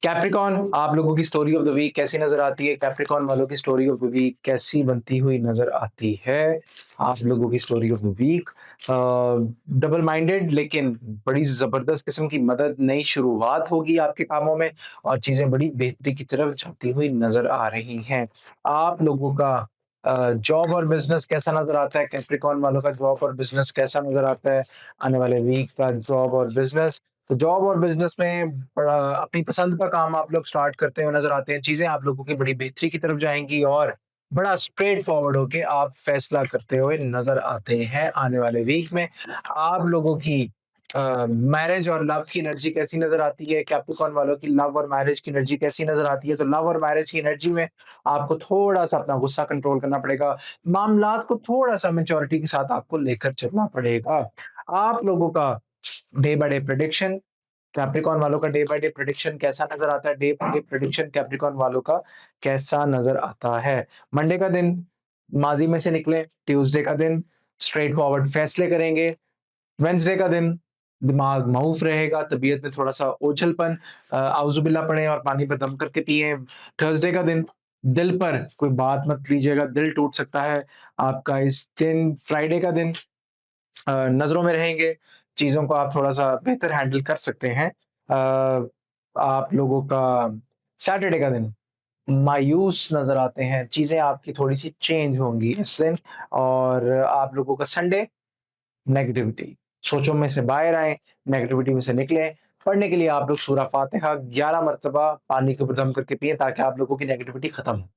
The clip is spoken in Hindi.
कैप्रिकॉन आप लोगों की स्टोरी ऑफ द वीक कैसी नज़र आती है? कैप्रिकॉन वालों की स्टोरी ऑफ द वीक कैसी बनती हुई नज़र आती है? आप लोगों की story of the week double minded लेकिन बड़ी ज़बरदस्त किस्म की मदद, नई शुरुआत होगी आपके कामों में और चीज़ें बड़ी बेहतरी की तरफ जाती हुई नज़र आ रही हैं। आप लोगों का जॉब और बिज़नेस कैसा नज़र आता है? कैप्रिकॉन वालों का जॉब और बिज़नेस कैसा नज़र आता है? आने वाले वीक का जॉब और बिज़नेस तो जॉब और बिज़नेस में बड़ा अपनी पसंद का काम आप लोग स्टार्ट करते हुए नज़र आते हैं। चीज़ें आप लोगों की बड़ी बेहतरी की तरफ जाएँगी और बड़ा स्ट्रेट फॉरवर्ड होके आप फैसला करते हुए नज़र आते हैं आने वाले वीक में। आप लोगों की मैरिज और लव की एनर्जी कैसी नज़र आती है? कैप्रिकॉर्न वालों की लव और मैरिज की एनर्जी कैसी नज़र आती है? तो लव और मैरिज की एनर्जी में आपको थोड़ा-सा अपना गुस्सा कंट्रोल करना पड़ेगा। मामलात को थोड़ा-सा मैच्योरिटी के साथ आपको लेकर चलना पड़ेगा। आप लोगों का day by day prediction Capricorn वालों का डे बाय डे प्रेडिक्शन कैसा नज़र आता है? Day by day prediction Capricorn वालों का कैसा नज़र आता है? मंडे का दिन माज़ी में से निकले, ट्यूसडे का दिन स्ट्रेट फॉरवर्ड फैसले करेंगे, वेडनेसडे का दिन दिमाग माऊफ रहेगा, तबीयत में थोड़ा-सा ओझलपन औज़ुबिल्लाह पढ़ें और पानी पे दम करके पिएँ। थर्सडे का दिन दिल पर कोई बात मत लीजिएगा, दिल टूट सकता है आपका इस दिन। फ्राइडे का दिन नज़रों में रहेंगे, चीज़ों को आप थोड़ा-सा बेहतर हैंडल कर सकते हैं। आप लोगों का सैटरडे का दिन मायूस नज़र आते हैं, चीज़ें आपकी थोड़ी-सी चेंज होंगी इस दिन और आप लोगों का संडे नेगेटिविटी, सोचों में से बाहर आएँ, नेगेटिविटी में से निकलें। पढ़ने के लिए आप लोग सूरा फ़ातिहा 11 मर्तबा पानी के ऊपर दम करके पिएँ ताकि आप लोगों की नेगेटिविटी खत्म हो।